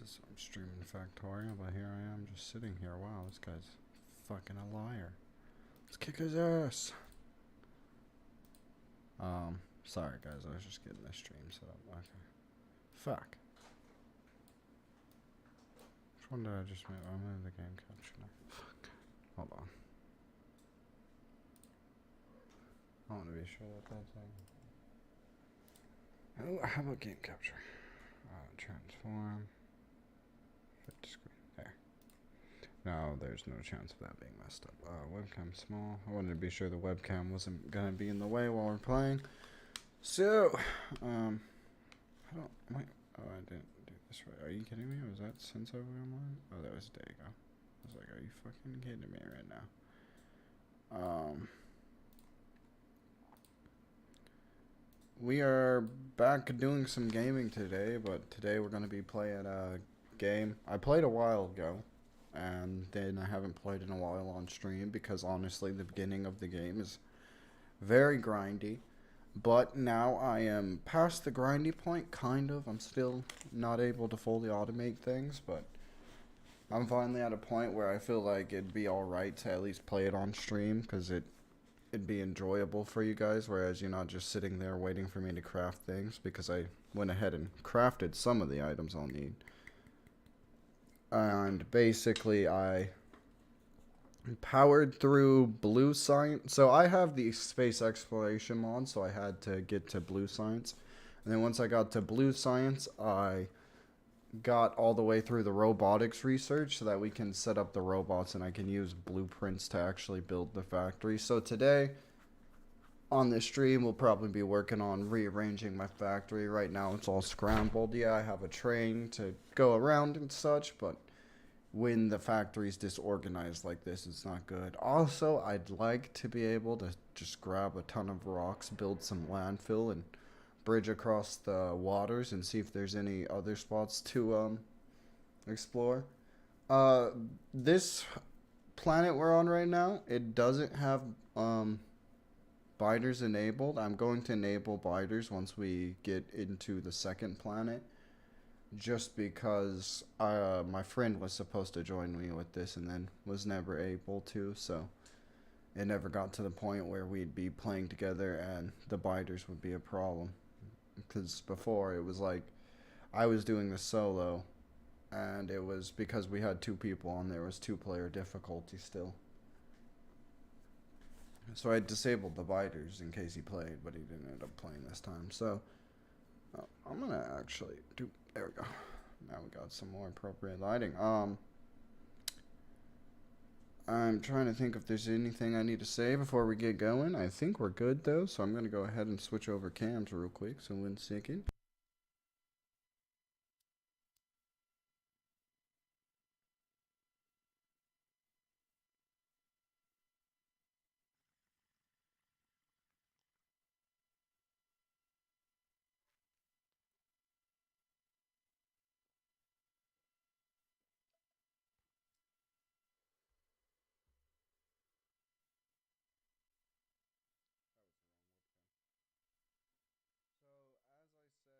I'm streaming Factorio, but here I am just sitting here. Wow, this guy's fucking a liar. Let's kick his ass. Sorry guys, I was just getting the stream set up. Okay. Fuck. Which one did I just move? I'm in the game capture now. Fuck. Hold on. I want to be sure that that's Oh, how about game capture? Transform. Fit screen. There. No, there's no chance of that being messed up. Webcam small. I wanted to be sure the webcam wasn't gonna be in the way while we're playing. So, I don't. Wait. Oh, I didn't do this right. Are you kidding me? Was that since over online? Oh, that was a day ago. I was like, are you fucking kidding me right now? We are back doing some gaming today, but today we're gonna be playing a game I played a while ago, and then I haven't played in a while on stream because honestly, the beginning of the game is very grindy. But now I am past the grindy point, kind of. I'm still not able to fully automate things, but I'm finally at a point where I feel like it'd be alright to at least play it on stream, because it'd be enjoyable for you guys, whereas you're not just sitting there waiting for me to craft things, because I went ahead and crafted some of the items I'll need. And basically, I powered through blue science. So I have the space exploration mod, so I had to get to blue science. And then once I got to blue science, I got all the way through the robotics research so that we can set up the robots and I can use blueprints to actually build the factory. So today on this stream we'll probably be working on rearranging my factory. Right now it's all scrambled. Yeah, I have a train to go around and such, but when the factory's disorganized like this, it's not good. Also, I'd like to be able to just grab a ton of rocks, build some landfill, and bridge across the waters and see if there's any other spots to explore. Uh, this planet we're on right now, it doesn't have biters enabled. I'm going to enable biters once we get into the second planet, just because my friend was supposed to join me with this and then was never able to, so it never got to the point where we'd be playing together and the biters would be a problem. Because before it was like I was doing the solo, and it was because we had two people on there, it was two-player difficulty still. So I disabled the biters in case he played, but he didn't end up playing this time. So I'm gonna actually do. There we go. Now we got some more appropriate lighting. I'm trying to think if there's anything I need to say before we get going. I think we're good though, so I'm gonna go ahead and switch over cams real quick. So 1 second. So as I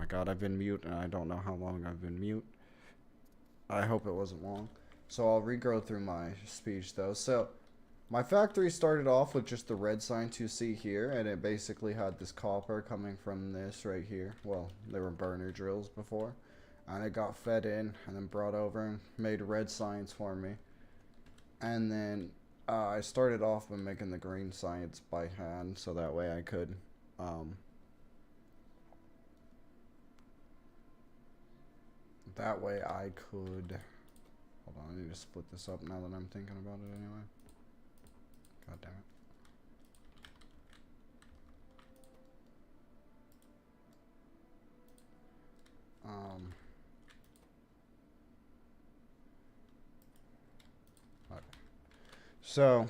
god, I've been mute and I don't know how long I've been mute. I hope it wasn't long. So I'll regrow through my speech though. So my factory started off with just the red signs you see here, and it basically had this copper coming from this right here. Well, there were burner drills before. And it got fed in and then brought over and made red signs for me. And then I started off by making the green science by hand, so that way I could hold on, I need to split this up now that I'm thinking about it anyway. God damn it. Okay. So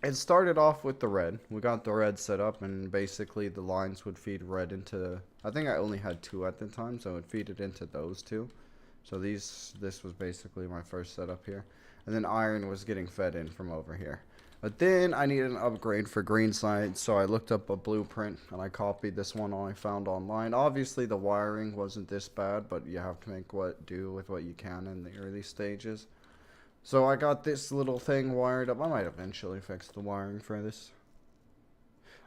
it started off with the red. We got the red set up, and basically the lines would feed red into, I think I only had 2 at the time, so it would feed it into those 2. So this was basically my first setup here. And then iron was getting fed in from over here. But then I needed an upgrade for green science, so I looked up a blueprint and I copied this one I found online. Obviously the wiring wasn't this bad, but you have to make do with what you can in the early stages. So I got this little thing wired up. I might eventually fix the wiring for this.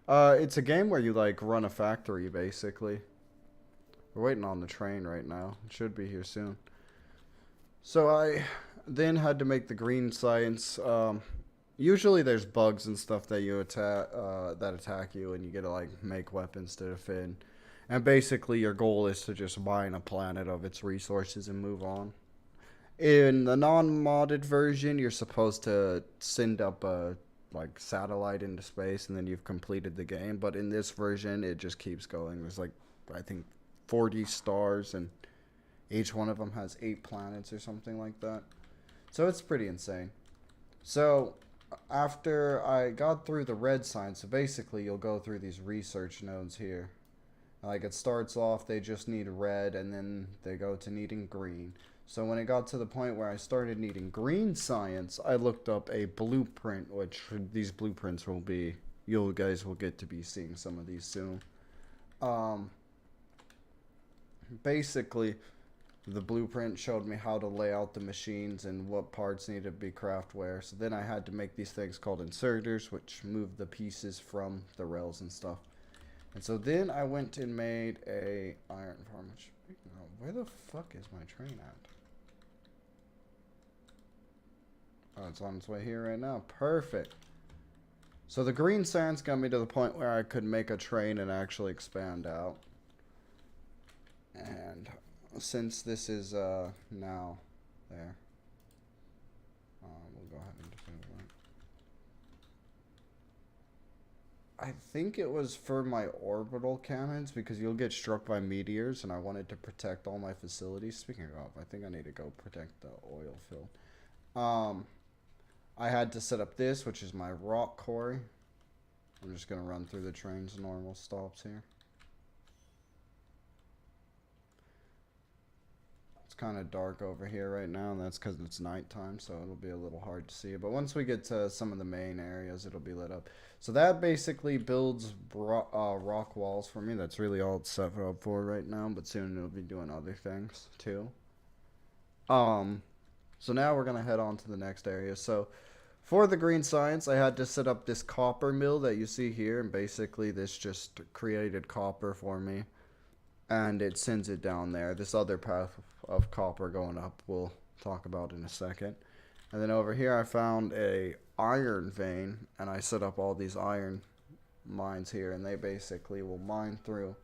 It's a game where you like run a factory basically. We're waiting on the train right now. It should be here soon. So I then had to make the green science. Usually there's bugs and stuff that you attack you, and you get to like make weapons to defend. And basically your goal is to just mine a planet of its resources and move on. In the non-modded version, you're supposed to send up a like satellite into space, and then you've completed the game. But in this version, it just keeps going. There's like, I think, 40 stars, and each one of them has 8 planets or something like that. So it's pretty insane. So after I got through the red sign, so basically you'll go through these research nodes here. Like it starts off, they just need red, and then they go to needing green. So when it got to the point where I started needing green science, I looked up a blueprint, which these blueprints will be, you guys will get to be seeing some of these soon. Basically, the blueprint showed me how to lay out the machines and what parts needed to be craftware. So then I had to make these things called inserters, which move the pieces from the rails and stuff. And so then I went and made a iron farm. Which, where the fuck is my train at? Oh, it's on its way here right now. Perfect. So the green science got me to the point where I could make a train and actually expand out. And since this is now there, we'll go ahead and disable that. I think it was for my orbital cannons, because you'll get struck by meteors, and I wanted to protect all my facilities. Speaking of, I think I need to go protect the oil field. I had to set up this, which is my rock quarry. I'm just going to run through the train's normal stops here. It's kind of dark over here right now, and that's because it's nighttime, so it'll be a little hard to see. But once we get to some of the main areas, it'll be lit up. So that basically builds rock walls for me. That's really all it's set up for right now, but soon it'll be doing other things too. So now we're going to head on to the next area. So for the green science, I had to set up this copper mill that you see here, and basically this just created copper for me, and it sends it down there. This other path of copper going up we'll talk about in a second. And then over here I found a iron vein, and I set up all these iron mines here, and they basically will mine through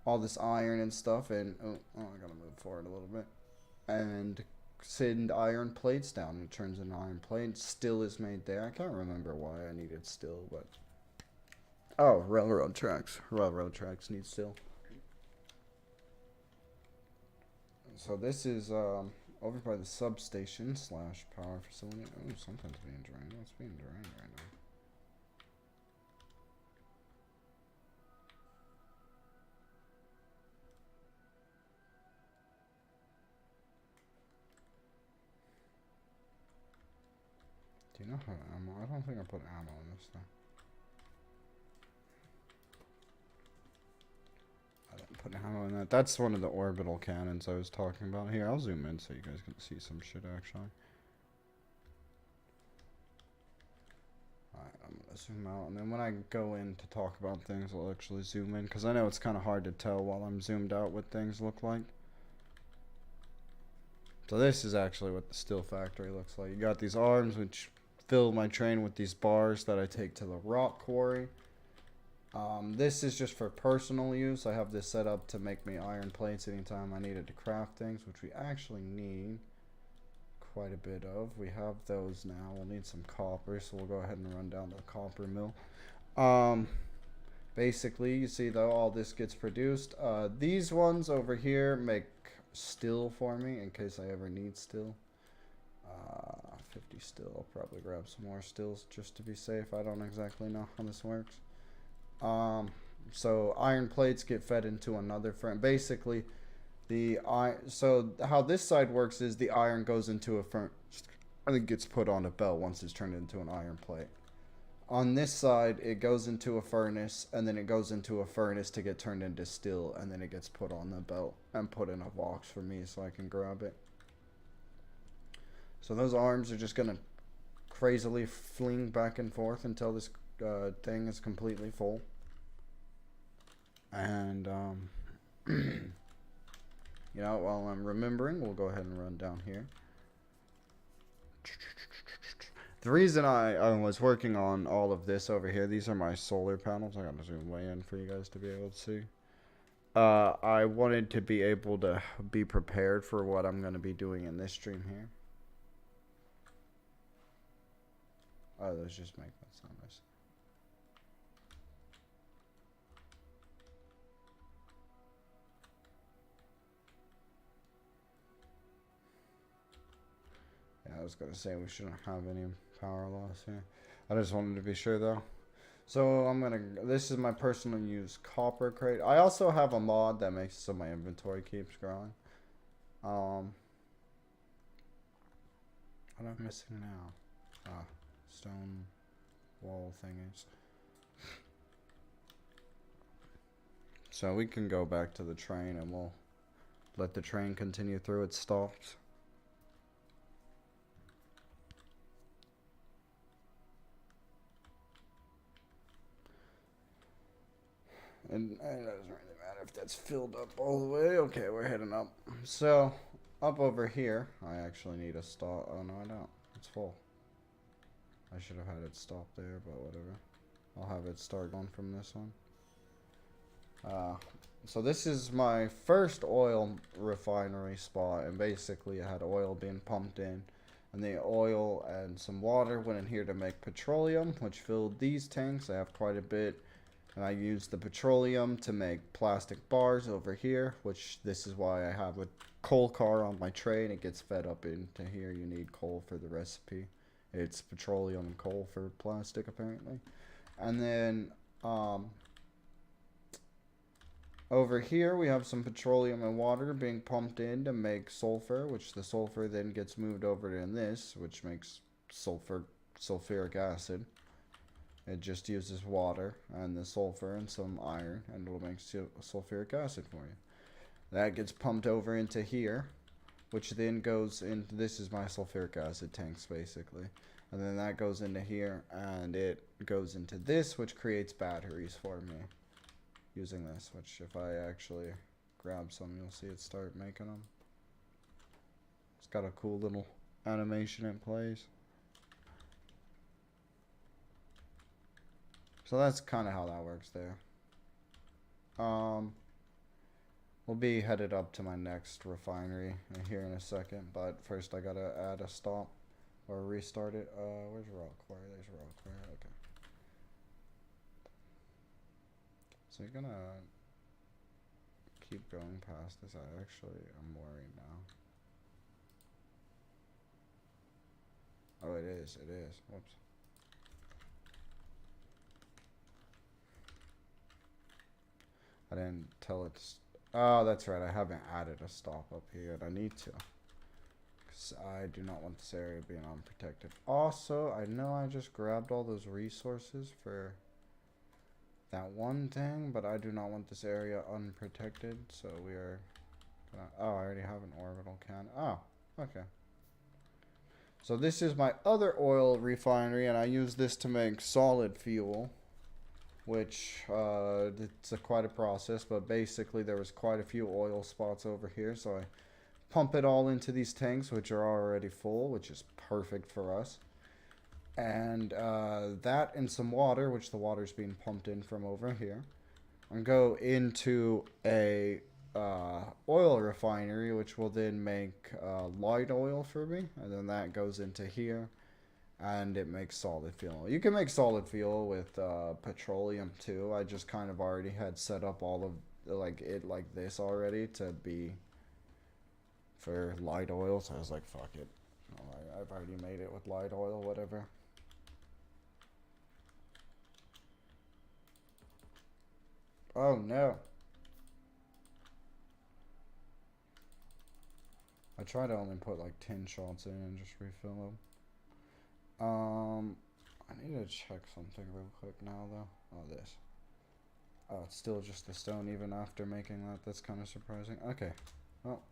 all this iron and stuff, and oh I gotta move forward a little bit, and send iron plates down, and it turns into iron plate. Steel is made there. I can't remember why I needed steel, but oh, railroad tracks need steel. So this is over by the substation / power facility. Oh, something's being drained. What's being drained right now? Do you know how ammo? I don't think I put ammo in this thing. put ammo in that. That's one of the orbital cannons I was talking about. Here, I'll zoom in so you guys can see some shit actually. Alright, I'm gonna zoom out, and then when I go in to talk about things, I'll actually zoom in, because I know it's kind of hard to tell while I'm zoomed out what things look like. So this is actually what the steel factory looks like. You got these arms, which fill my train with these bars that I take to the rock quarry. This is just for personal use. I have this set up to make me iron plates anytime I needed to craft things, which we actually need quite a bit of. We have those now. We'll need some copper, so we'll go ahead and run down to the copper mill. Basically, you see though, all this gets produced. These ones over here make steel for me in case I ever need steel. 50 steel. I'll probably grab some more stills just to be safe. I don't exactly know how this works. So iron plates get fed into another furnace. Basically, so how this side works is the iron goes into a furnace and it gets put on a belt once it's turned into an iron plate. On this side, it goes into a furnace, and then it goes into a furnace to get turned into steel, and then it gets put on the belt and put in a box for me so I can grab it. So those arms are just gonna crazily fling back and forth until this thing is completely full. And you know, while I'm remembering, we'll go ahead and run down here. The reason I was working on all of this over here, these are my solar panels. I gotta zoom way in for you guys to be able to see. I wanted to be able to be prepared for what I'm gonna be doing in this stream here. Oh, those just make that sound nice. Yeah, I was gonna say we shouldn't have any power loss here. I just wanted to be sure though. So this is my personal use copper crate. I also have a mod that makes it so my inventory keeps growing. What am I missing now? Stone wall thingies. So we can go back to the train and we'll let the train continue through its stops. And it doesn't really matter if that's filled up all the way. Okay, we're heading up. So, up over here, I actually need a stop. Oh, no, I don't. It's full. I should have had it stop there, but whatever. I'll have it start going from this one. So this is my first oil refinery spot, and basically I had oil being pumped in, and the oil and some water went in here to make petroleum, which filled these tanks. I have quite a bit, and I used the petroleum to make plastic bars over here, which this is why I have a coal car on my train. It gets fed up into here. You need coal for the recipe. It's petroleum and coal for plastic, apparently. And then over here we have some petroleum and water being pumped in to make sulfur, which the sulfur then gets moved over to this, which makes sulfuric acid. It just uses water and the sulfur and some iron, and it'll make sulfuric acid for you. That gets pumped over into here, which then goes into, this is my sulfuric acid tanks basically, and then that goes into here, and it goes into this, which creates batteries for me using this, which if I actually grab some, you'll see it start making them. It's got a cool little animation in place. So that's kind of how that works there. We'll be headed up to my next refinery here in a second, but first I gotta add a stop or restart it. Where's rock quarry? There's rock quarry. Okay. So you're gonna keep going past this. I'm worried now. Oh, it is. It is. Whoops. I didn't tell it. Oh, that's right. I haven't added a stop up here, and I need to. Because I do not want this area being unprotected. Also, I know I just grabbed all those resources for that one thing, but I do not want this area unprotected, so we are gonna, oh, I already have an orbital can. Oh, okay. So this is my other oil refinery, and I use this to make solid fuel, which it's quite a process, but basically there was quite a few oil spots over here, so I pump it all into these tanks, which are already full, which is perfect for us. And that and some water, which the water's being pumped in from over here, and go into a oil refinery, which will then make light oil for me, and then that goes into here, and it makes solid fuel. You can make solid fuel with petroleum too. I just kind of already had set up all of like this already to be for light oil, so I was like, fuck it. I've already made it with light oil, whatever. Oh no. I try to only put like 10 shots in and just refill them. I need to check something real quick now though. Oh, this. Oh, it's still just the stone even after making that. That's kind of surprising. Okay. Well,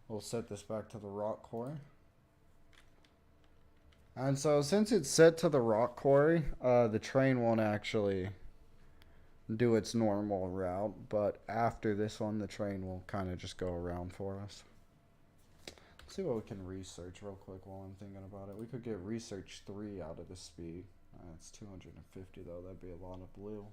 we'll set this back to the rock quarry. And so since it's set to the rock quarry, the train won't actually do its normal route, but after this one, the train will kind of just go around for us. Let's see what we can research real quick while I'm thinking about it. We could get research 3 out of the speed. That's 250 though. That'd be a lot of blue.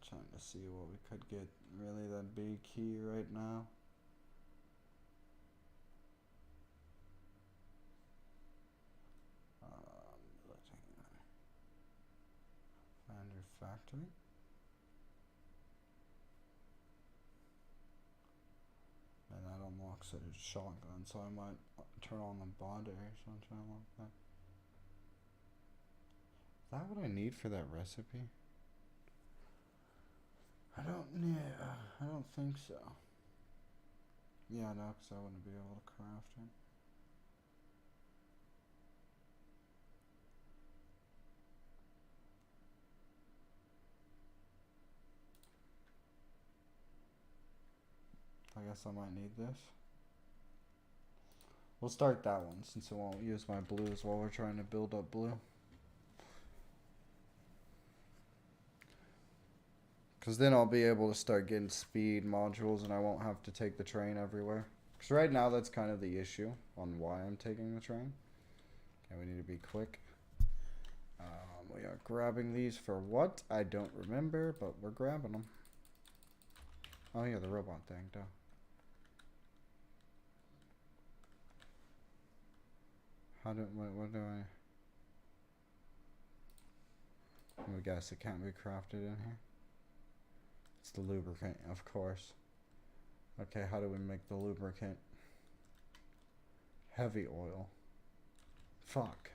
Trying to see what we could get. Really, that'd be key right now. Factory. And that unlocks it as shotgun, so I might turn on the body or something like that. Is that what I need for that recipe? I don't think so. Yeah, no, because I wouldn't be able to craft it. I guess I might need this. We'll start that one since it won't use my blues while we're trying to build up blue. Because then I'll be able to start getting speed modules and I won't have to take the train everywhere. Because right now that's kind of the issue on why I'm taking the train. Okay, we need to be quick. We are grabbing these for what? I don't remember, but we're grabbing them. Oh yeah, the robot thing, duh. What do I guess it can't be crafted in here. It's the lubricant, of course. Okay, how do we make the lubricant? Heavy oil. Fuck.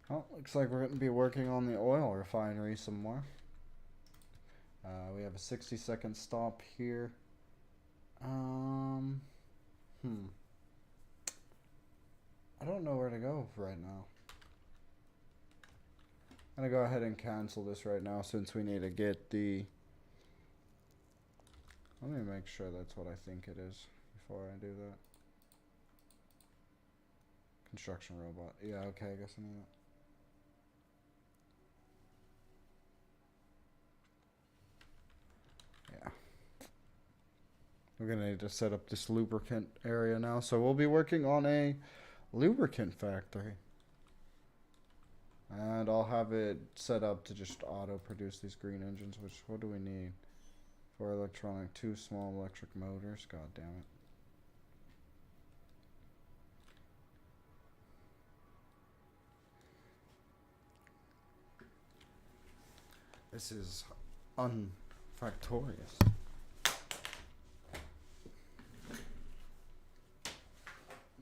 Well, looks like we're going to be working on the oil refinery some more. We have a 60-second stop here. I don't know where to go right now. I'm going to go ahead and cancel this right now since we need to get the... Let me make sure that's what I think it is before I do that. Construction robot. Yeah, okay, I guess I need that. Yeah. We're gonna need to set up this lubricant area now. So we'll be working on a lubricant factory. And I'll have it set up to just auto produce these green engines, which, what do we need? 4 electronic, 2 small electric motors. God damn it. This is unfactorious.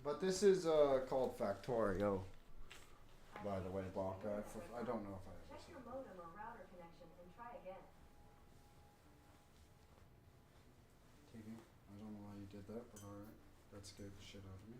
But this is called Factorio. By the way, Baka, I don't know if I ever Check your modem or router connection and try again. TV, I don't know why you did that, but alright. That scared the shit out of me.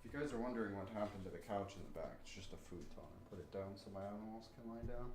If you guys are wondering what happened to the couch in the back, it's just a futon. I put it down so my animals can lie down.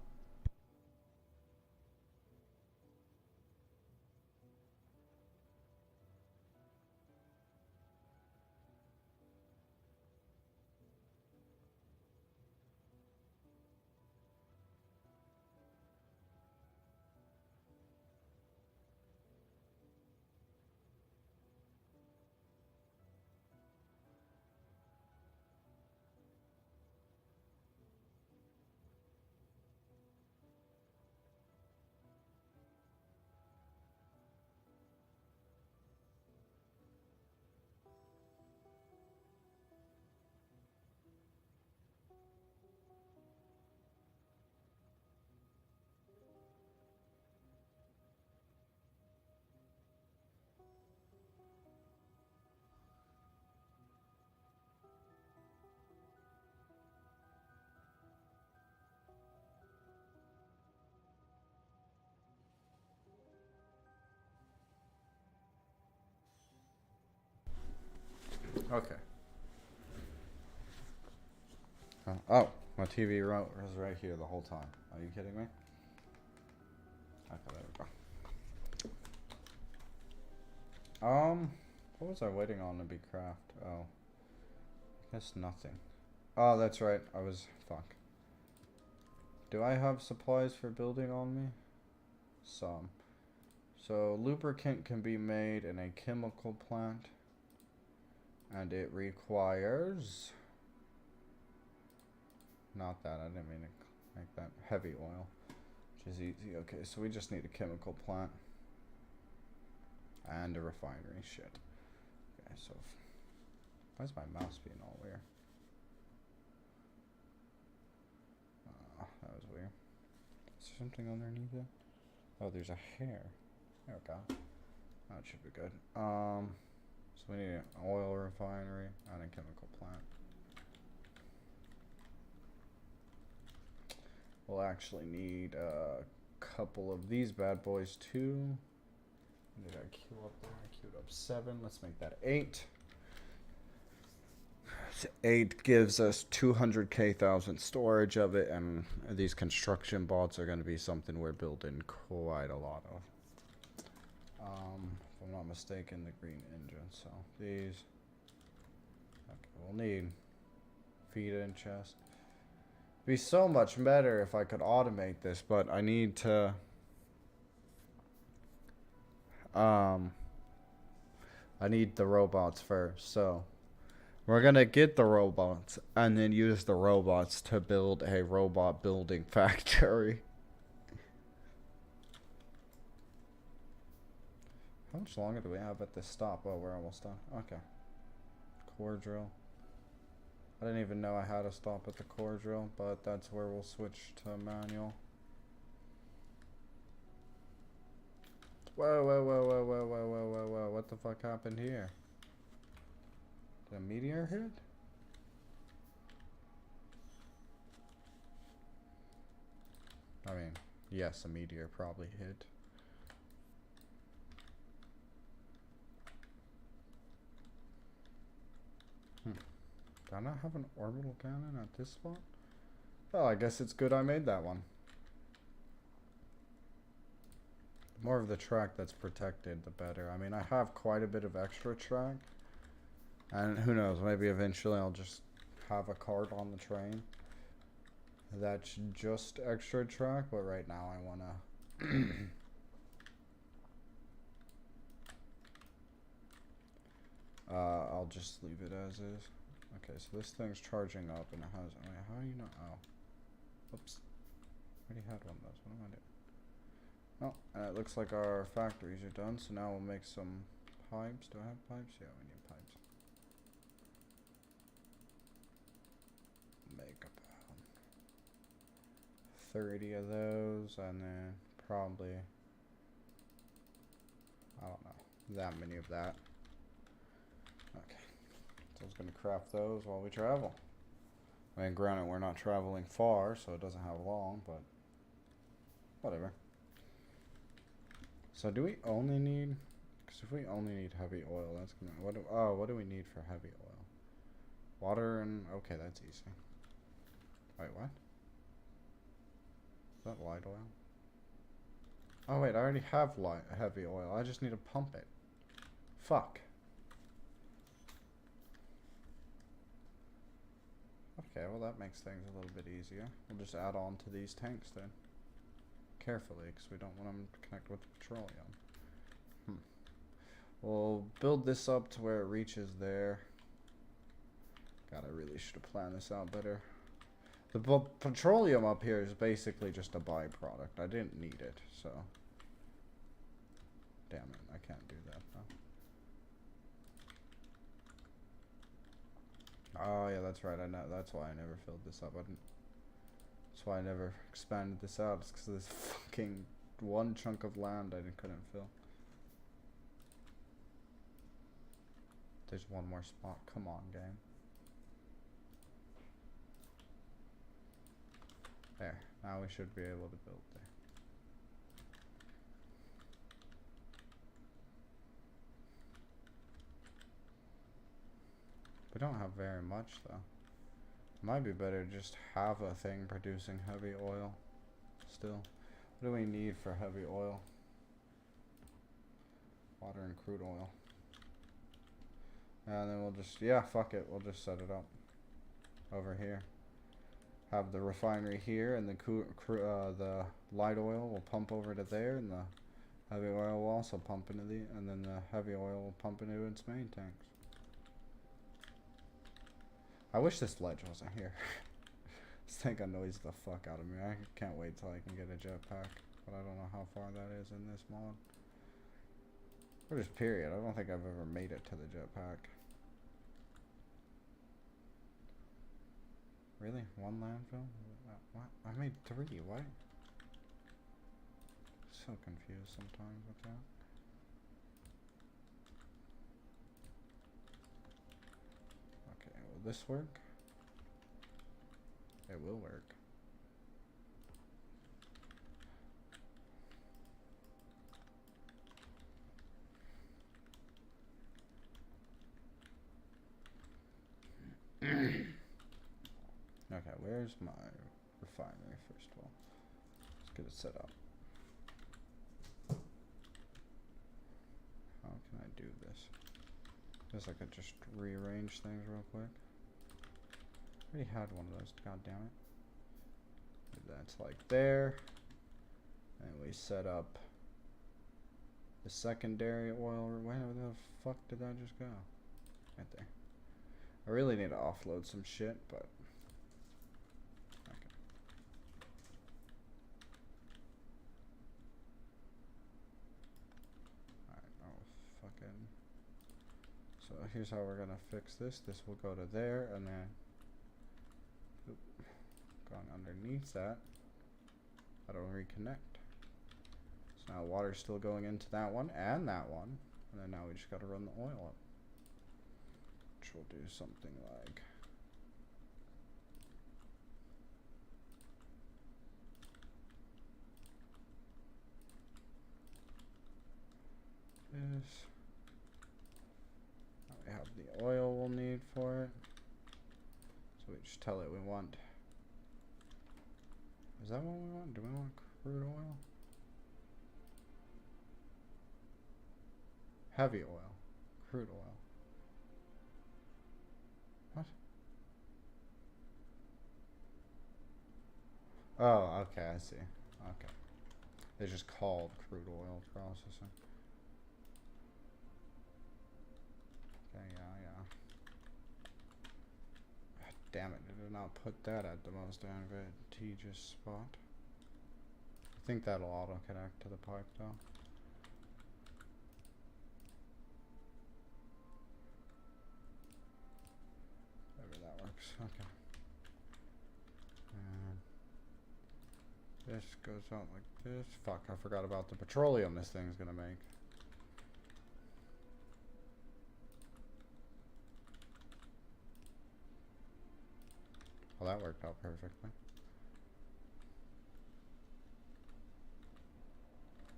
Okay. Oh, my TV remote was right here the whole time. Are you kidding me? Okay, there we go. What was I waiting on to be craft? Oh, I guess nothing. Oh, that's right. Fuck. Do I have supplies for building on me? Some. So, lubricant can be made in a chemical plant. And it requires... Not that, I didn't mean to make that. Heavy oil. Which is easy. Okay, so we just need a chemical plant. And a refinery. Shit. Okay, so... Why is my mouse being all weird? That was weird. Is there something underneath it? Oh, there's a hair. There we go. That should be good. So we need an oil refinery and a chemical plant. We'll actually need a couple of these bad boys too. Did I queue up there? I queued up 7. Let's make that 8. 8 gives us 200,000 storage of it, and these construction bots are going to be something we're building quite a lot of. If I'm not mistaken, the green engine. So these. Okay, we'll need feed in chest. It'd be so much better if I could automate this, but I need to. I need the robots first, so. We're gonna get the robots and then use the robots to build a robot building factory. How much longer do we have at this stop? Oh, we're almost done. Okay. Core drill. I didn't even know I had a stop at the core drill, but that's where we'll switch to manual. Whoa, whoa, whoa, whoa, whoa, whoa, whoa, whoa, whoa. What the fuck happened here? Did a meteor hit? I mean, yes, a meteor probably hit. Do I not have an orbital cannon at this spot? Well, I guess it's good I made that one. The more of the track that's protected, the better. I mean, I have quite a bit of extra track. And who knows, maybe eventually I'll just have a cart on the train that's just extra track, but right now I want to... I'll just leave it as is. Okay, so this thing's charging up and it has... Wait, how do you know? Oh. Oops. I already had one of those. What am I doing? Oh, it looks like our factories are done, so now we'll make some pipes. Do I have pipes? Yeah, we need pipes. Make about 30 of those, and then probably that many of that. Okay. So I was gonna craft those while we travel. I mean, granted, we're not traveling far, so it doesn't have long, but whatever. So do we only need? Because if we only need heavy oil, that's gonna. What do we need for heavy oil? Water and okay, that's easy. Wait, what? Is that light oil? Oh wait, I already have heavy oil. I just need to pump it. Fuck. Okay, well that makes things a little bit easier. We'll just add on to these tanks then. Carefully, because we don't want them to connect with the petroleum. We'll build this up to where it reaches there. God, I really should have planned this out better. The petroleum up here is basically just a byproduct. I didn't need it, so. Damn it, I can't do that though. Oh yeah, that's right. I know. That's why I never filled this up. That's why I never expanded this out. It's because of this fucking one chunk of land I couldn't fill. There's one more spot. Come on, game. There. Now we should be able to build there. We don't have very much though. Might be better to just have a thing producing heavy oil. Still. What do we need for heavy oil? Water and crude oil. And then we'll just, yeah, fuck it. We'll just set it up over here. Have the refinery here, and the light oil will pump over to there, and the heavy oil will also pump into and then the heavy oil will pump into its main tanks. I wish this ledge wasn't here. This thing annoys the fuck out of me. I can't wait till I can get a jetpack, but I don't know how far that is in this mod. Or just period. I don't think I've ever made it to the jetpack. Really? One landfill? What? I made 3. What? So confused sometimes with that. Okay, will this work? It will work. Okay, where's my refinery first of all? Let's get it set up. How can I do this? Guess I could just rearrange things real quick. I already had one of those, god damn it. That's like there. And we set up the secondary oil. Where the fuck did that just go? Right there. I really need to offload some shit, but okay. Alright, oh fucking. So here's how we're gonna fix this. This will go to there, and then going underneath that, that'll reconnect. So now water's still going into that one and that one, and then now we just gotta run the oil up. Which will do something like this. Now we have the oil we'll need for it. So we just tell it we want. Is that what we want? Do we want crude oil? Heavy oil. Crude oil. What? Oh, okay, I see. Okay. It's just called crude oil processing. Okay, yeah. God damn it, it did not put that at the most advantageous spot. I think that'll auto-connect to the pipe though. Maybe that works, okay. And this goes out like this. Fuck, I forgot about the petroleum this thing's gonna make. Well, that worked out perfectly.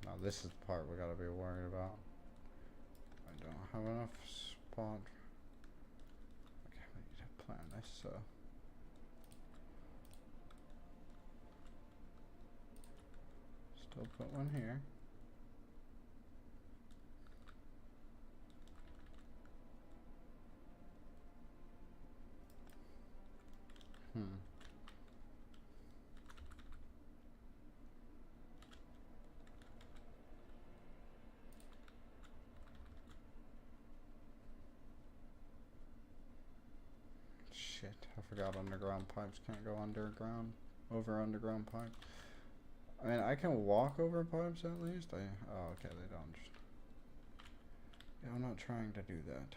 Now this is the part we gotta be worried about. I don't have enough spot. Okay, we need to plan this, so. Still put one here. Shit, I forgot underground pipes can't go underground, over underground pipes. I mean, I can walk over pipes at least. Oh, okay, they don't. Yeah, I'm not trying to do that.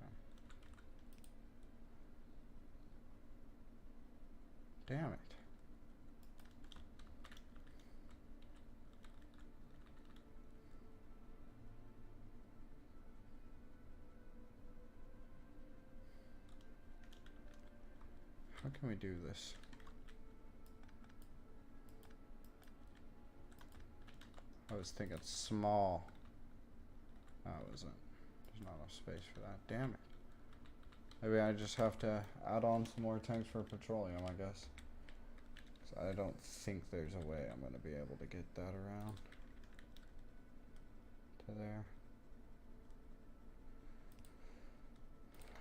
Okay. Damn it. How can we do this? I was thinking small. Oh, it wasn't. There's not enough space for that. Damn it. Maybe I just have to add on some more tanks for petroleum, I guess. 'Cause I don't think there's a way I'm going to be able to get that around to there.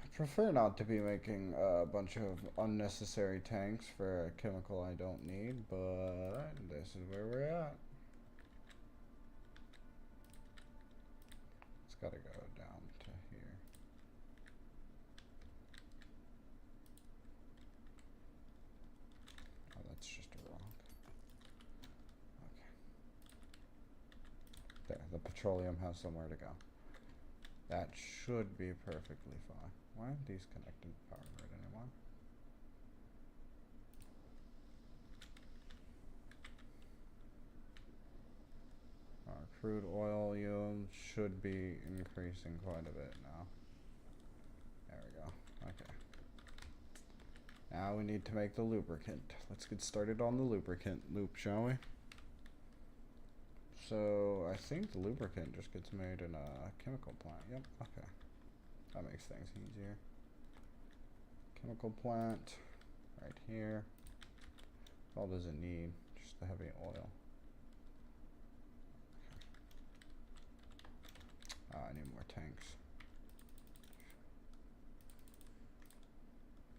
I prefer not to be making a bunch of unnecessary tanks for a chemical I don't need, but this is where we're at. It's got to go down to here. Oh, that's just a rock. Okay. There, the petroleum has somewhere to go. That should be perfectly fine. Why aren't these connected to power grid anymore? Our crude oil yield should be increasing quite a bit now. There we go. Okay. Now we need to make the lubricant. Let's get started on the lubricant loop, shall we? So I think the lubricant just gets made in a chemical plant. Yep, okay. That makes things easier. Chemical plant right here. All does it need? Just the heavy oil. Okay. I need more tanks.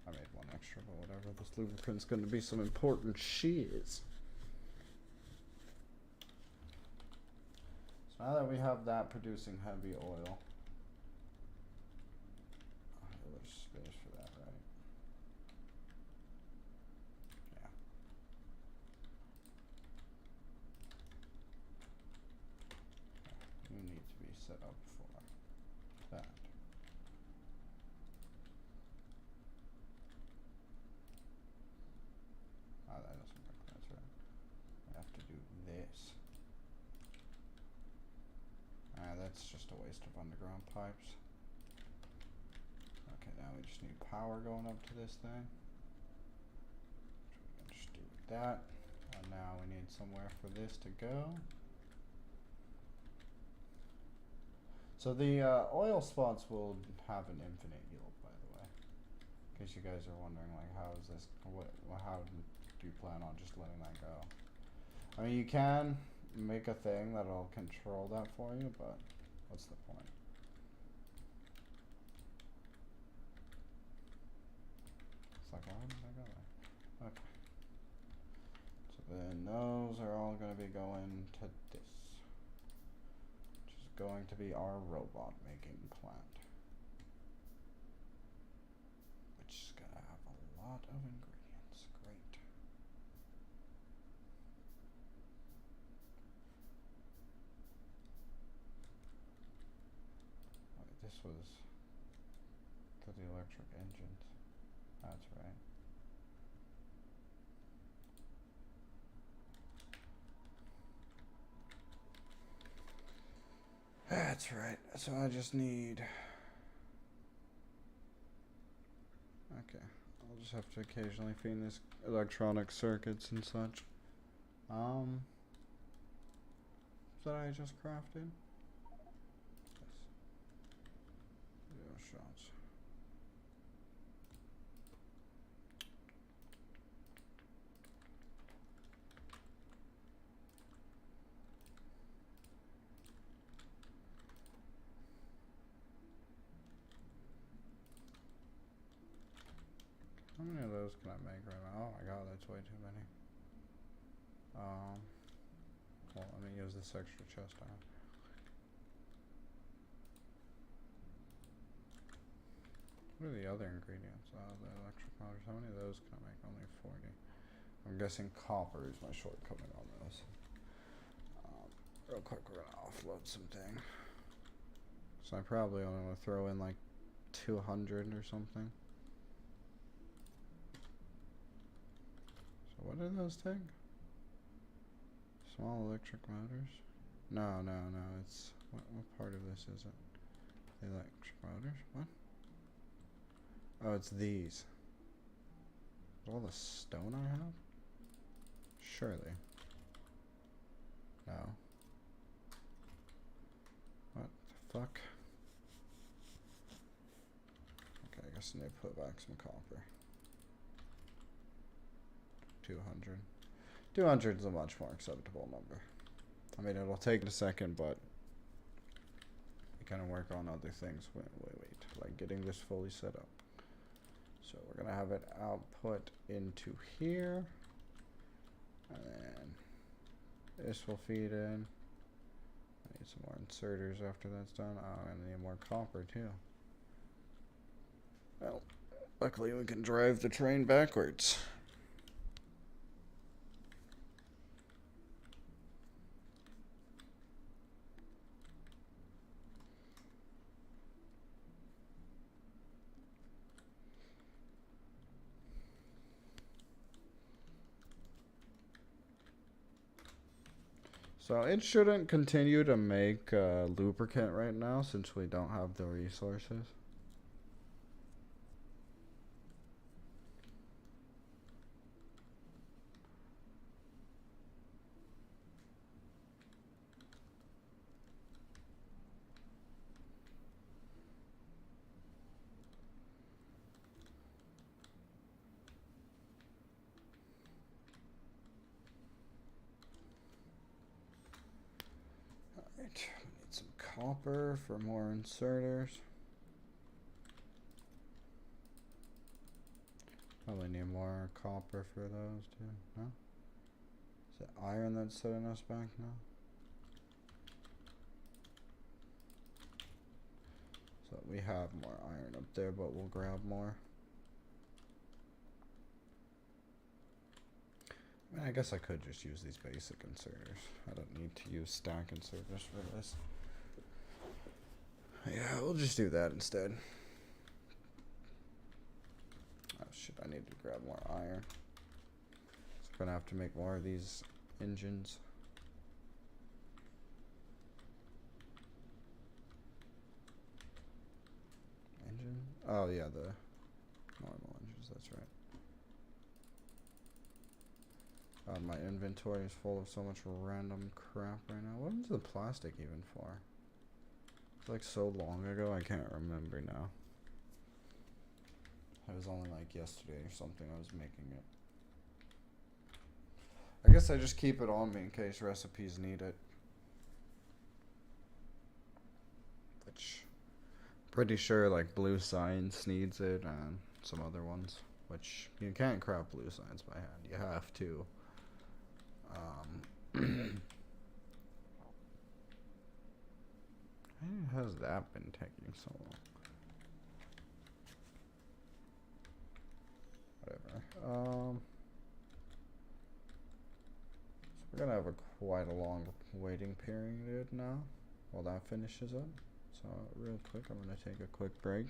I made one extra, but whatever. This lubricant's going to be some important shiz. So now that we have that producing heavy oil, there's space for that, right? Yeah. You need to be set up for that. Oh, that doesn't work. That's right. I have to do this. That's just a waste of underground pipes. Okay, now we just need power going up to this thing. Which we can just do with that. And now we need somewhere for this to go. So the oil spots will have an infinite yield, by the way. In case you guys are wondering, like, how is this, how do you plan on just letting that go? I mean, you can make a thing that'll control that for you, but what's the point? It's like, why did I go there? Okay. So then those are all going to be going to this, which is going to be our robot making plant, which is going to have a lot of ingredients. Great. This was to the electric engines. That's right. That's right. So I just need. Okay. I'll just have to occasionally feed these electronic circuits and such. That I just crafted? Yes. 0 shots. How many of those can I make right now? Oh my god, that's way too many. Well, let me use this extra chest I have. What are the other ingredients? The electric motors. How many of those can I make? Only 40. I'm guessing copper is my shortcoming on those. Real quick, we're gonna offload something. So I probably only want to throw in like 200 or something. So what do those take? Small electric motors? No. It's what part of this is it? The electric motors? What? Oh, it's these. All the stone I have? Surely. No. What the fuck? Okay, I guess I need to put back some copper. 200. 200 is a much more acceptable number. I mean, it'll take a second, but we kind of work on other things. Wait. Like getting this fully set up. So we're going to have it output into here. And then this will feed in. I need some more inserters after that's done. Oh, I need more copper too. Well, luckily we can drive the train backwards. So it shouldn't continue to make lubricant right now since we don't have the resources. Alright, we need some copper for more inserters. Probably need more copper for those too, no? Is it iron that's setting us back now? So we have more iron up there, but we'll grab more. I mean, I guess I could just use these basic inserters. I don't need to use stack inserters for this. Yeah, we'll just do that instead. Oh shit, I need to grab more iron. So I'm gonna have to make more of these engines. Engine? Oh yeah, the normal engines, that's right. My inventory is full of so much random crap right now. What is the plastic even for? It's like so long ago, I can't remember now. It was only like yesterday or something I was making it. I guess I just keep it on me in case recipes need it. Which, pretty sure like Blue Science needs it and some other ones. Which, you can't craft Blue Science by hand. You have to. How has that been taking so long? Whatever. So we're gonna have quite a long waiting period now while that finishes up. So real quick, I'm gonna take a quick break,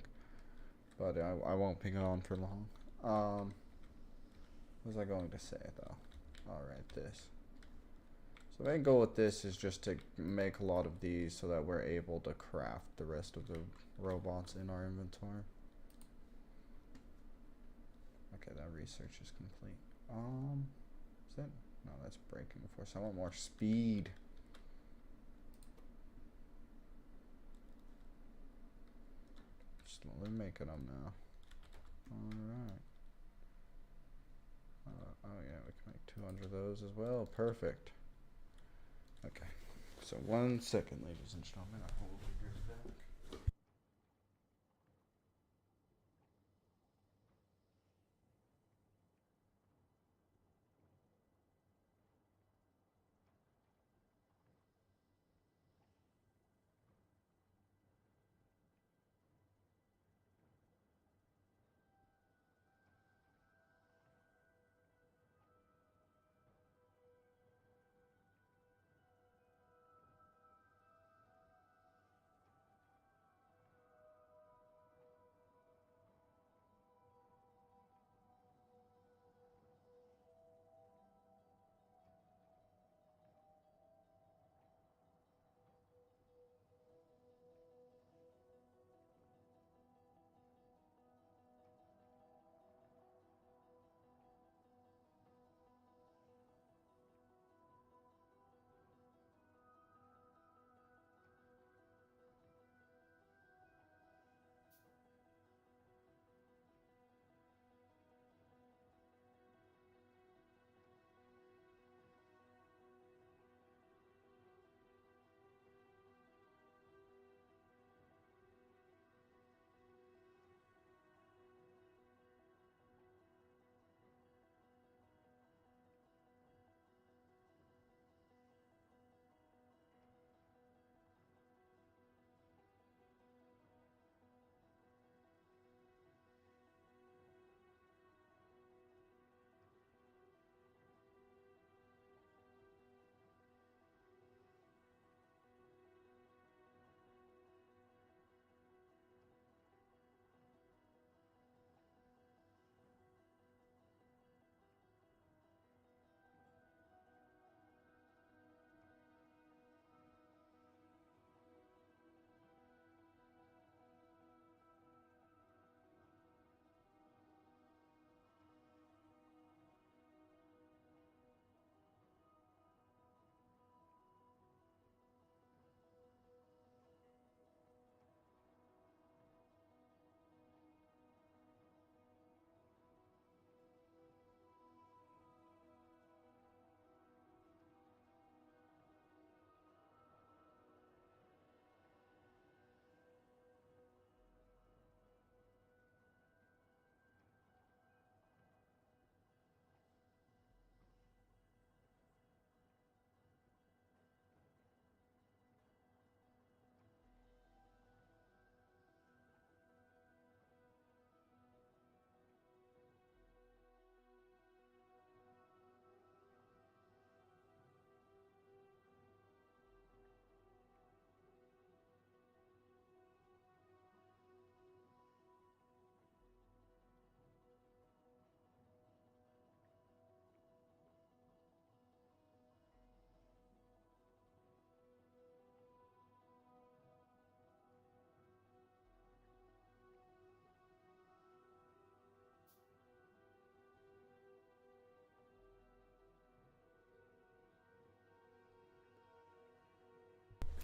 but I won't be on for long. What was I going to say though? All right, this. So the main goal with this is just to make a lot of these so that we're able to craft the rest of the robots in our inventory. research is complete. Is that? No, that's braking force. I want more speed. Slowly making them now. Alright. Oh yeah, we can make 200 of those as well. Perfect. Okay. So 1 second, ladies and gentlemen. I hold yours back.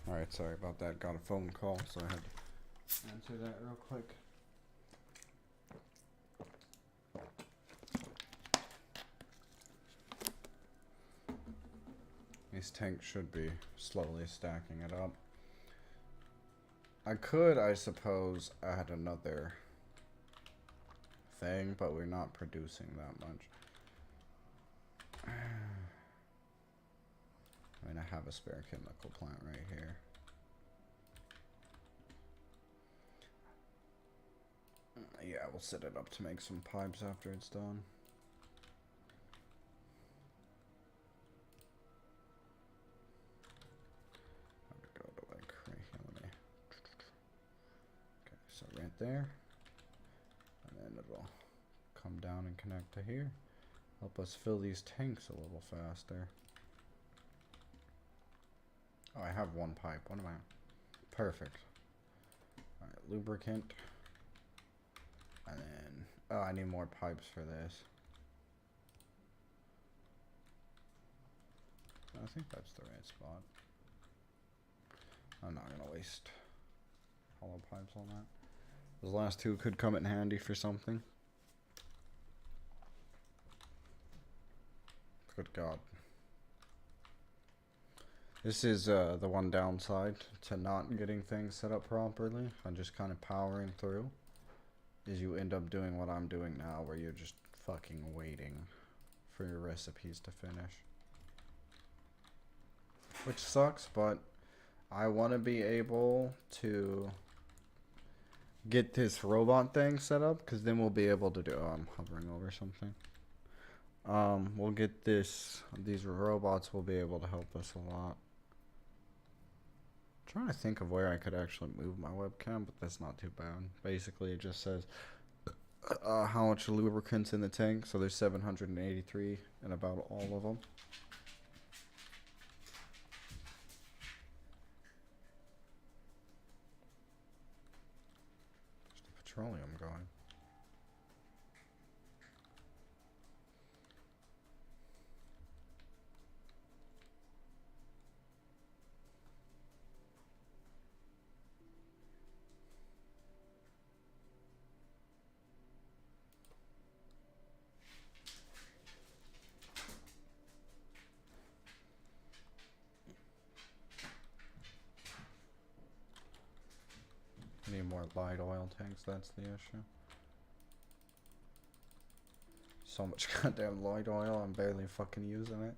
Alright, sorry about that. Got a phone call, so I had to answer that real quick. These tanks should be slowly stacking it up. I could, I suppose, add another thing, but we're not producing that much. I mean, I have a spare chemical plant right here. Yeah, we'll set it up to make some pipes after it's done. I'm gonna go to like right here. Let me. Okay, so right there, and then it'll come down and connect to here. Help us fill these tanks a little faster. Oh, I have one pipe. What am I? Perfect. Alright, lubricant. And then, oh, I need more pipes for this. I think that's the right spot. I'm not gonna waste hollow pipes on that. Those last two could come in handy for something. Good God. This is the one downside to not getting things set up properly and just kind of powering through. Is you end up doing what I'm doing now, where you're just fucking waiting for your recipes to finish. Which sucks, but I want to be able to get this robot thing set up, because then we'll be able to do... Oh, I'm hovering over something. We'll get these robots will be able to help us a lot. I'm trying to think of where I could actually move my webcam, but that's not too bad. Basically, it just says how much lubricant's in the tank, so there's 783 in about all of them. There's the petroleum going. Need more light oil tanks, that's the issue. So much goddamn light oil, I'm barely fucking using it.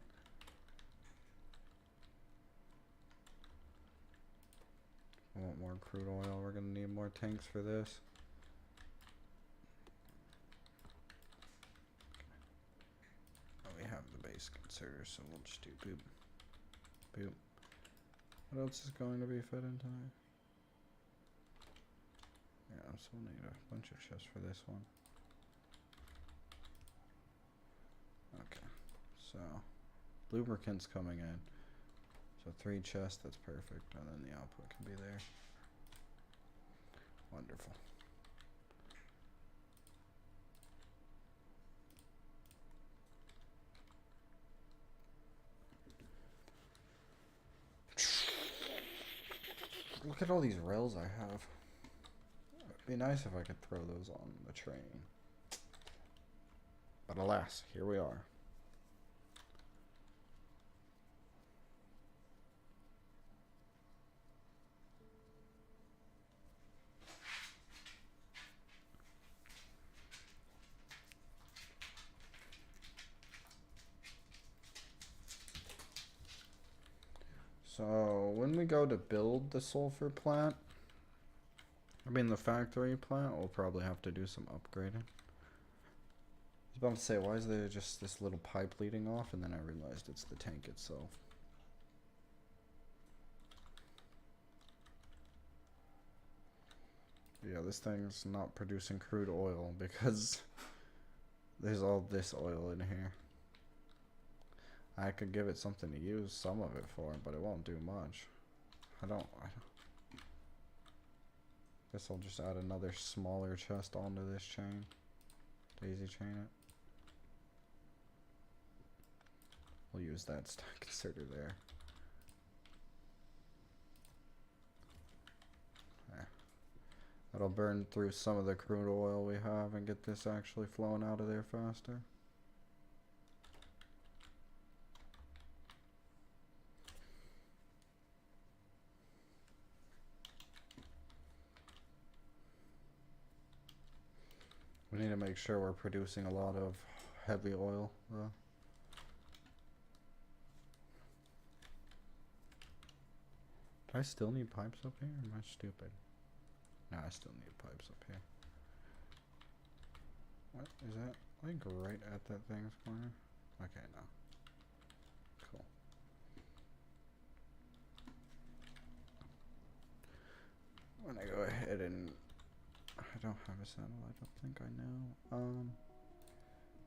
I want more crude oil, we're gonna need more tanks for this. Oh, we have the base consider, so we'll just do boop. Boop. What else is going to be fed into there? Yeah, so we'll need a bunch of chests for this one. Okay, so lubricant's coming in. So 3 chests, that's perfect, and then the output can be there. Wonderful. Look at all these rails I have. It'd be nice if I could throw those on the train. But alas, here we are. So when we go to build the sulfur plant, the factory plant, we'll probably have to do some upgrading. I was about to say, why is there just this little pipe leading off? And then I realized it's the tank itself. Yeah, this thing's not producing crude oil because there's all this oil in here. I could give it something to use some of it for, but it won't do much. I don't guess I'll just add another smaller chest onto this chain. Daisy chain it. We'll use that stack inserter there. There. That'll burn through some of the crude oil we have and get this actually flowing out of there faster. We need to make sure we're producing a lot of heavy oil, though. Do I still need pipes up here? Or am I stupid? No, I still need pipes up here. What is that? Like right at that thing's corner? Okay, no. Cool. I'm gonna go ahead and... I don't have a saddle, I don't think I know.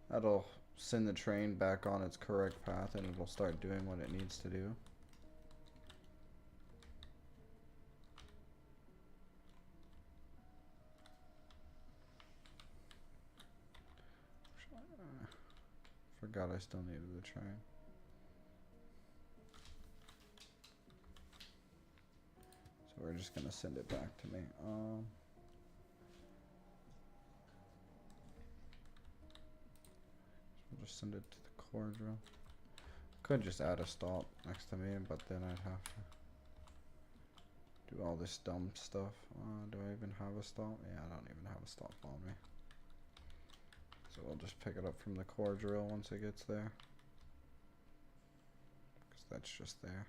That'll send the train back on its correct path and it'll start doing what it needs to do. Forgot I still needed the train. we're just gonna send it back to me. We'll just send it to the core drill. Could just add a stop next to me, but then I'd have to do all this dumb stuff. Do I even have a stop? Yeah, I don't even have a stop on me. So we'll just pick it up from the core drill once it gets there. Because that's just there.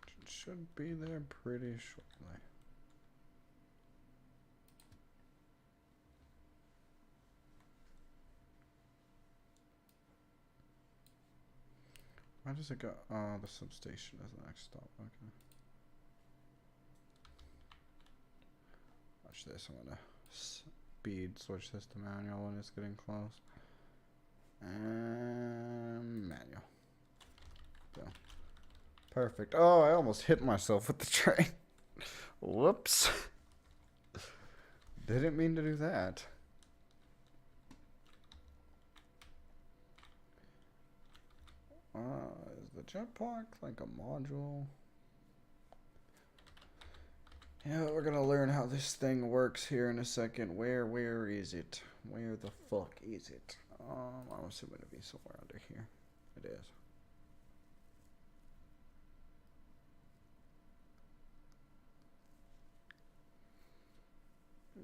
It should be there pretty shortly. Why does it go? Oh, the substation is the next stop. Okay. Watch this. I'm gonna speed switch this to manual when it's getting close. And manual. So perfect. Oh, I almost hit myself with the train. Whoops. Didn't mean to do that. Is the jetpack like a module? Yeah, we're gonna learn how this thing works here in a second. Where is it? Where the fuck is it? I'm assuming it'd be somewhere under here. It is.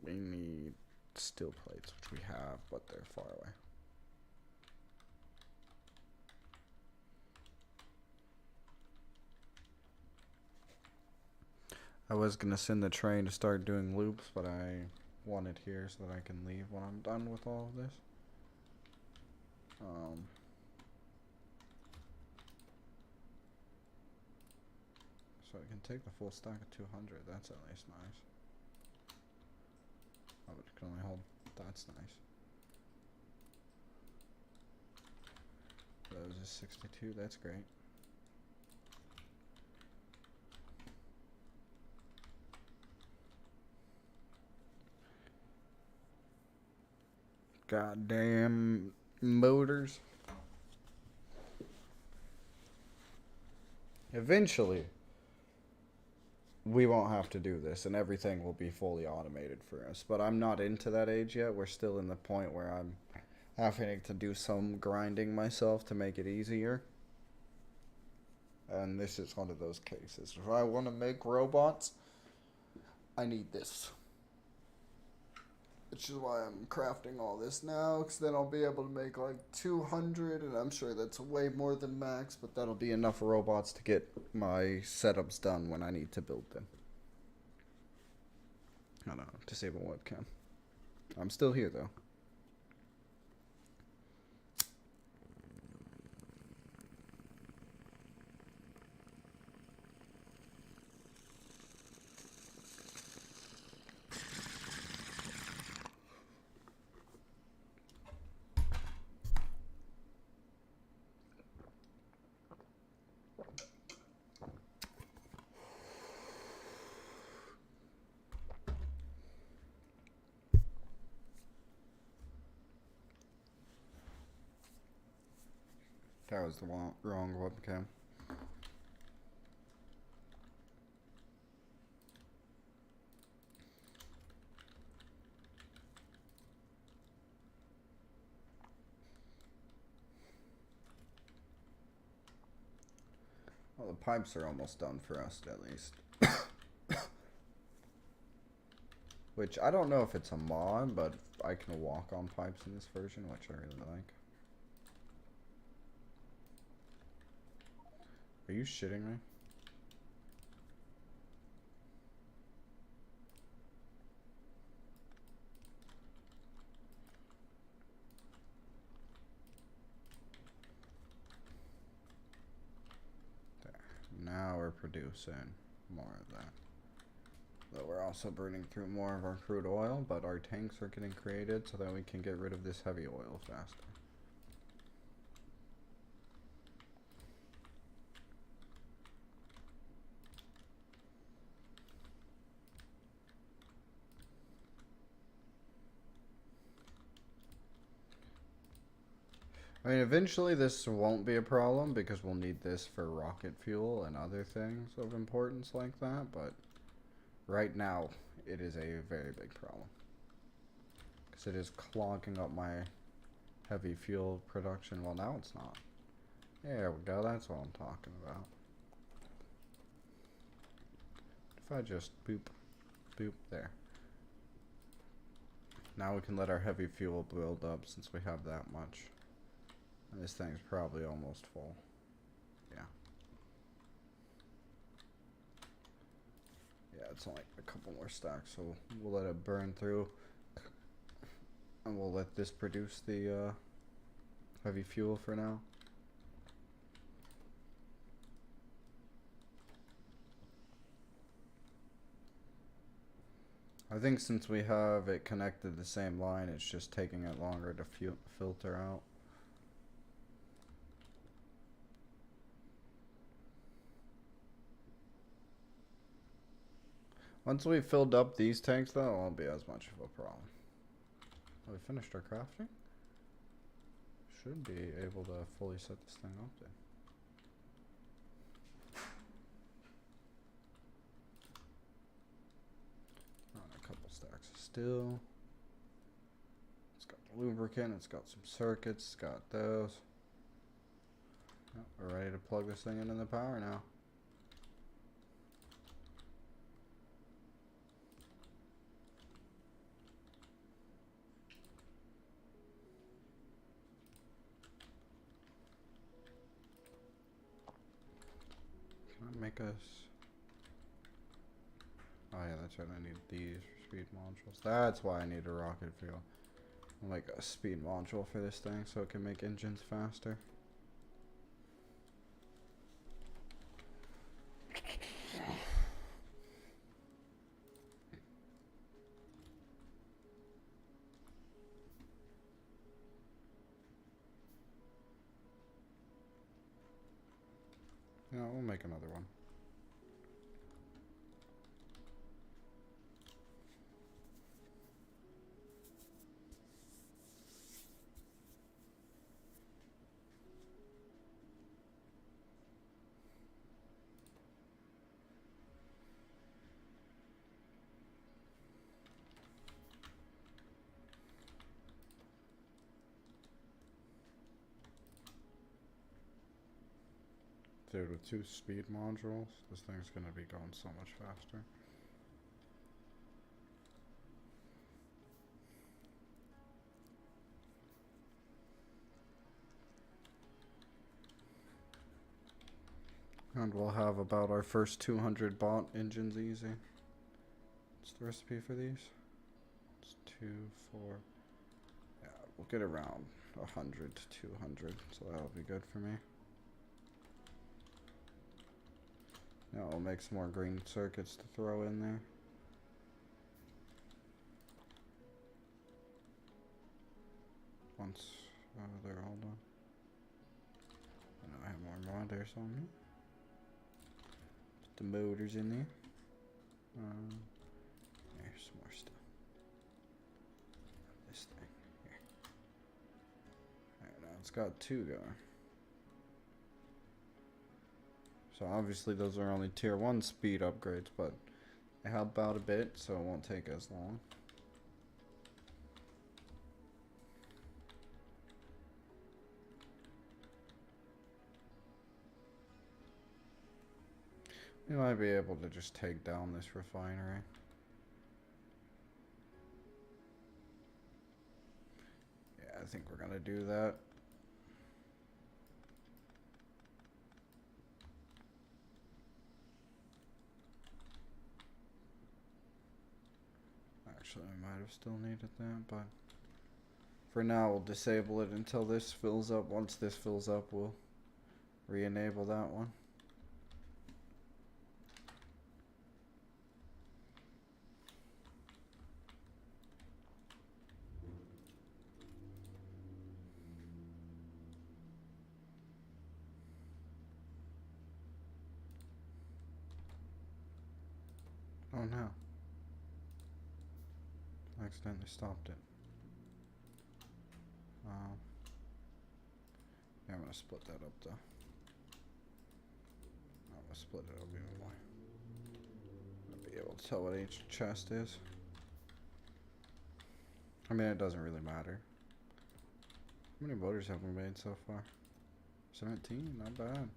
We need steel plates, which we have, but they're far away. I was gonna send the train to start doing loops, but I want it here so that I can leave when I'm done with all of this. So I can take the full stack of 200. That's at least nice. Oh, but it can only hold. That's nice. Those is 62. That's great. Goddamn motors. Eventually, we won't have to do this and everything will be fully automated for us. But I'm not into that age yet. We're still in the point where I'm having to do some grinding myself to make it easier. And this is one of those cases. If I want to make robots, I need this. Which is why I'm crafting all this now, because then I'll be able to make like 200, and I'm sure that's way more than max, but that'll be enough robots to get my setups done when I need to build them. I don't know, disable webcam. I'm still here though. That was the wrong webcam. Well, the pipes are almost done for us, at least. Which, I don't know if it's a mod, but I can walk on pipes in this version, which I really like. Are you shitting me? There. Now we're producing more of that. Though we're also burning through more of our crude oil, but our tanks are getting created so that we can get rid of this heavy oil faster. I mean, eventually this won't be a problem because we'll need this for rocket fuel and other things of importance like that, but right now it is a very big problem. Because it is clogging up my heavy fuel production. Well, now it's not. There we go, that's what I'm talking about. If I just boop, boop, there. Now we can let our heavy fuel build up since we have that much. And this thing's probably almost full. Yeah. Yeah, it's only a couple more stacks, so we'll let it burn through. And we'll let this produce the heavy fuel for now. I think since we have it connected the same line, it's just taking it longer to filter out. Once we've filled up these tanks, though, it won't be as much of a problem. Oh, we finished our crafting? Should be able to fully set this thing up then. A couple stacks of steel. It's got the lubricant, it's got some circuits, it's got those. Yep, we're ready to plug this thing into the power now. Can I make us... Oh yeah, that's right, I need these for speed modules. That's why I need a rocket fuel. I'll make a speed module for this thing so it can make engines faster. Yeah, we'll make another one. Dude, with 2 speed modules, this thing's gonna be going so much faster. And we'll have about our first 200 bot engines easy. What's the recipe for these? It's 2, 4. Yeah, we'll get around 100 to 200, so that'll be good for me. Now we'll make some more green circuits to throw in there. Once they're all done. And I have more motors on me. Put the motors in there. There's some more stuff. This thing here. Alright, now it's got 2 going. So obviously those are only tier 1 speed upgrades, but they help out a bit, so it won't take as long. We might be able to just take down this refinery. Yeah, I think we're gonna do that. Actually, I might have still needed that, but for now we'll disable it until this fills up. Once this fills up, we'll re-enable that one. Oh no. I accidentally stopped it. Yeah, I'm gonna split that up though. I'm gonna split it up even more. I'm gonna be able to tell what each chest is. I mean, it doesn't really matter. How many motors have we made so far? 17, not bad.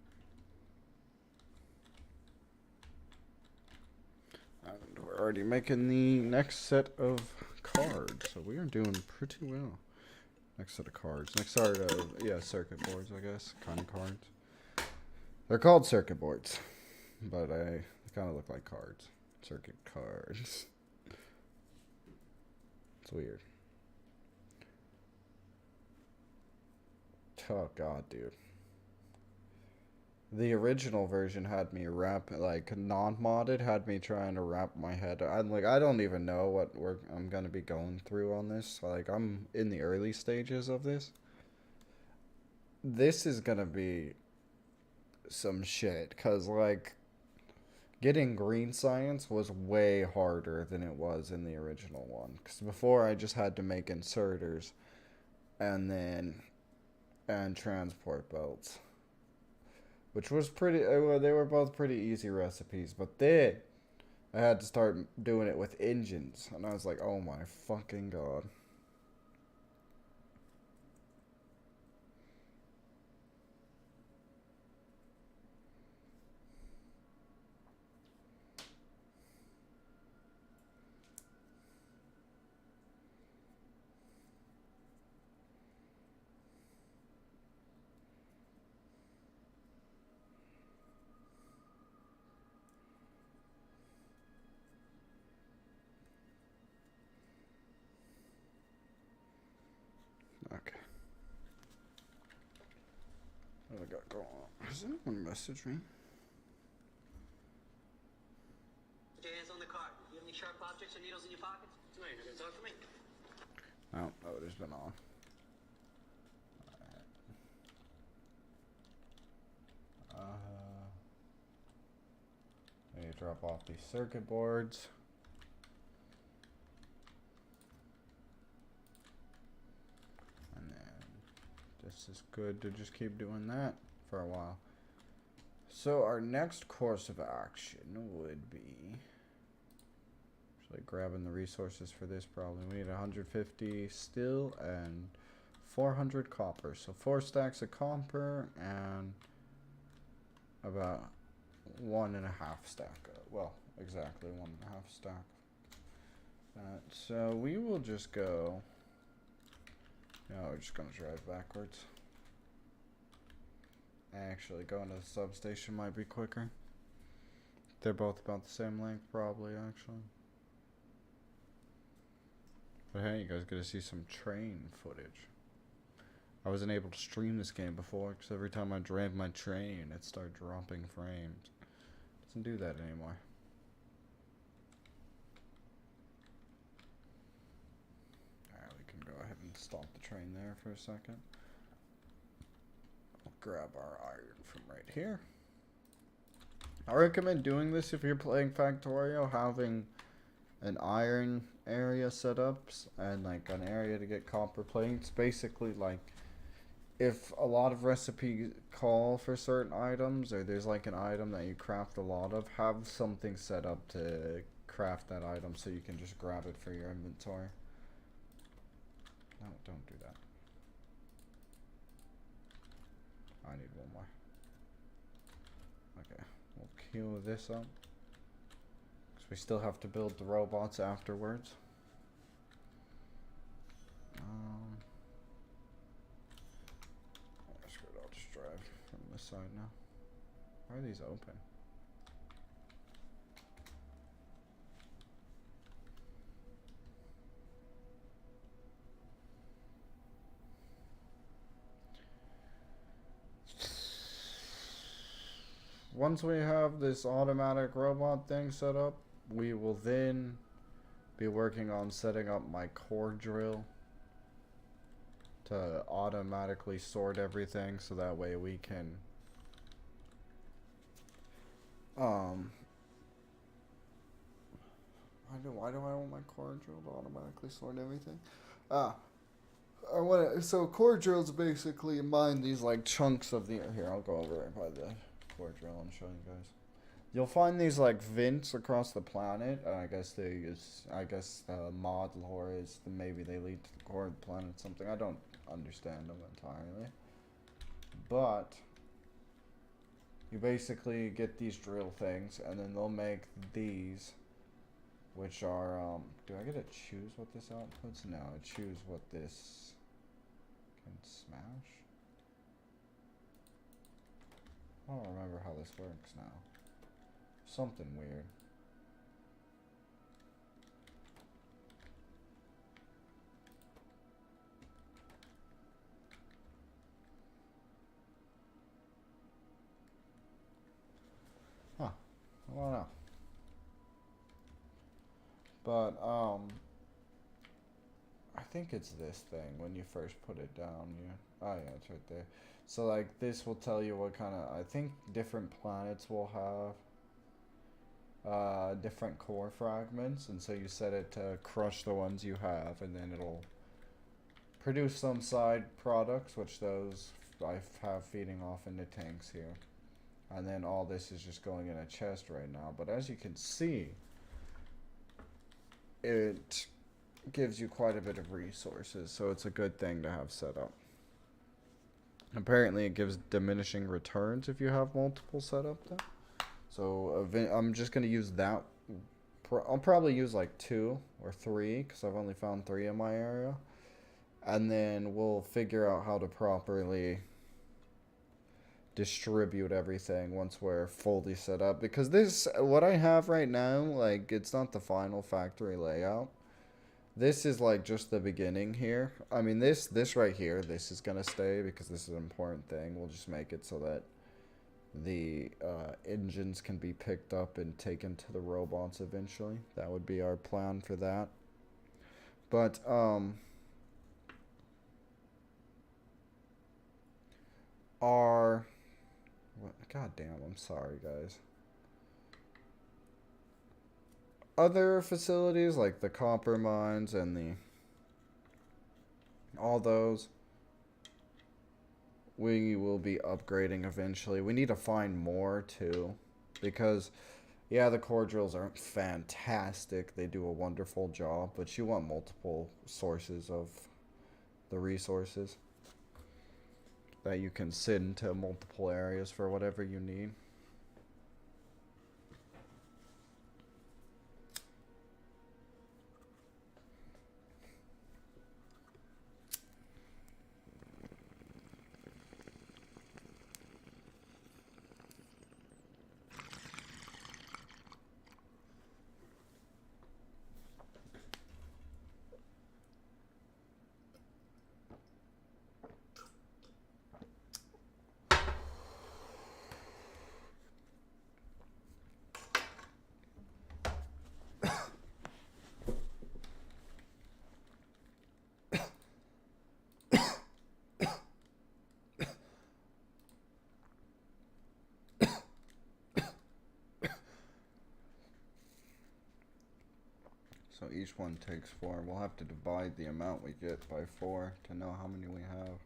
And we're already making the next set of cards, so we are doing pretty well. Next set of cards. Next set of, yeah, circuit boards, I guess. Kind of cards. They're called circuit boards, but they kind of look like cards. Circuit cards. It's weird. Oh, God, dude. The original version had me wrap, like, non-modded, had me trying to wrap my head. I'm like, I don't even know what I'm gonna be going through on this. Like, I'm in the early stages of this. This is gonna be some shit, because, like, getting green science was way harder than it was in the original one. Because before I just had to make inserters and transport belts. Which was pretty, well, they were both pretty easy recipes. But then I had to start doing it with engines. And I was like, oh my fucking God. Okay. What do I got going on? Has anyone messaged me? Put your hands on the card. You have any sharp objects or needles in your pockets? No, you're not gonna talk to me. Oh, motor's been on. I need to drop off these circuit boards. And then this is good to just keep doing that for a while. So our next course of action would be actually grabbing the resources for this probably. We need 150 steel and 400 copper. So 4 stacks of copper and about 1.5 stack. Well, exactly 1.5 stack. So we will just go. No, we're just gonna drive backwards. Actually, going to the substation might be quicker. They're both about the same length, probably, actually. But hey, you guys get to see some train footage. I wasn't able to stream this game before, because every time I drove my train, it started dropping frames. Doesn't do that anymore. Alright, we can go ahead and stop the train there for a second. We'll grab our iron from right here. I recommend doing this if you're playing Factorio, having an iron area set up and like an area to get copper plates. Basically, like if a lot of recipes call for certain items, or there's like an item that you craft a lot of, have something set up to craft that item so you can just grab it for your inventory. No, don't do that. I need one more. Okay, we'll queue this up. Because we still have to build the robots afterwards. Screw it, I'll just drive from this side now. Why are these open? Once we have this automatic robot thing set up, we will then be working on setting up my core drill to automatically sort everything, so that way we can why do I want my core drill to automatically sort everything? So core drills basically mine these like chunks of the here. I'll go over there by the core drill and show you guys. You'll find these like vents across the planet. I guess they use. I guess mod lore is maybe they lead to the core of the planet. Something I don't understand them entirely, but you basically get these drill things, and then they'll make these, which are do I get to choose what this outputs? No, I choose what this can smash. I don't remember how this works now. Something weird. Huh. I don't know. But I think it's this thing when you first put it down. Oh yeah, it's right there. So like this will tell you what kind of. I think different planets will have different core fragments, and so you set it to crush the ones you have, and then it'll produce some side products, which those I have feeding off into tanks here. And then all this is just going in a chest right now. But as you can see, it gives you quite a bit of resources, so it's a good thing to have set up. Apparently it gives diminishing returns if you have multiple set up there. So I'm just going to use that. I'll probably use like 2 or 3 because I've only found 3 in my area. And then we'll figure out how to properly distribute everything once we're fully set up. Because this, what I have right now, like, it's not the final factory layout. This is like just the beginning here. I mean, this right here, this is going to stay because this is an important thing. We'll just make it so that the engines can be picked up and taken to the robots eventually. That would be our plan for that. But god damn, I'm sorry guys. Other facilities like the copper mines and all those we will be upgrading eventually. We need to find more too, because yeah, the core drills aren't fantastic. They do a wonderful job, but you want multiple sources of the resources that you can send to multiple areas for whatever you need. So each one takes 4. We'll have to divide the amount we get by 4 to know how many we have.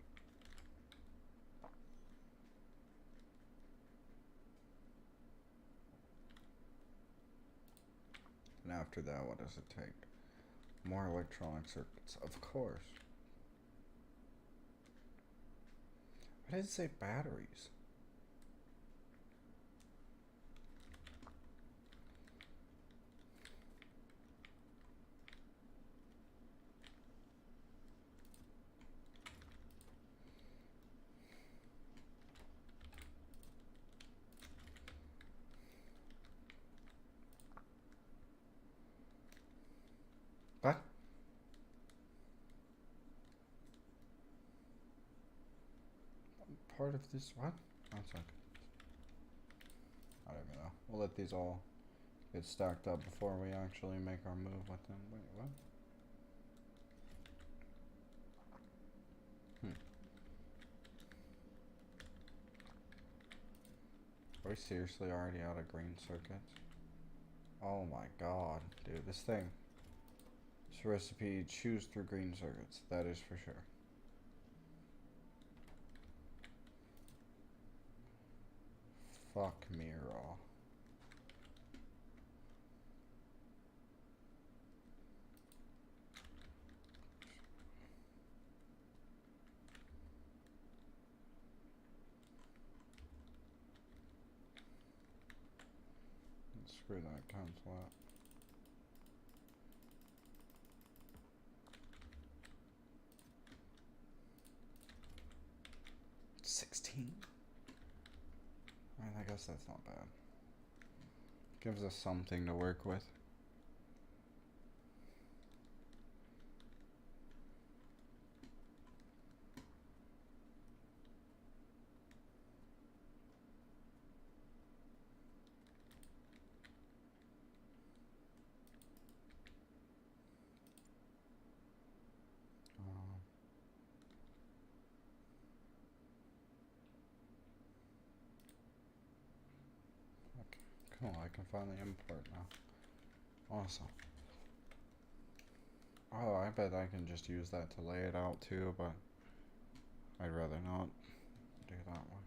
And after that, what does it take? More electronic circuits, of course. I didn't say batteries. What? Part of this, what? One second. I don't even know. We'll let these all get stacked up before we actually make our move with them. Wait, what? Are we seriously already out of green circuits? Oh my god, dude, this thing. This recipe, choose through green circuits. That is for sure. Fuck me raw. Screw that, cancel that. $16? I guess that's not bad. Gives us something to work with. Okay, cool. I can finally import now. Awesome. Oh, I bet I can just use that to lay it out too, but I'd rather not do that one.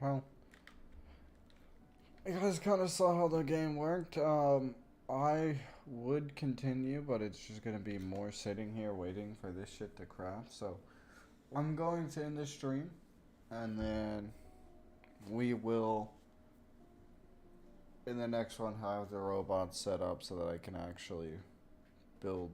Well, you guys kind of saw how the game worked. I would continue, but it's just gonna be more sitting here waiting for this shit to craft. So I'm going to end the stream, and then we will, in the next one, have the robots set up so that I can actually build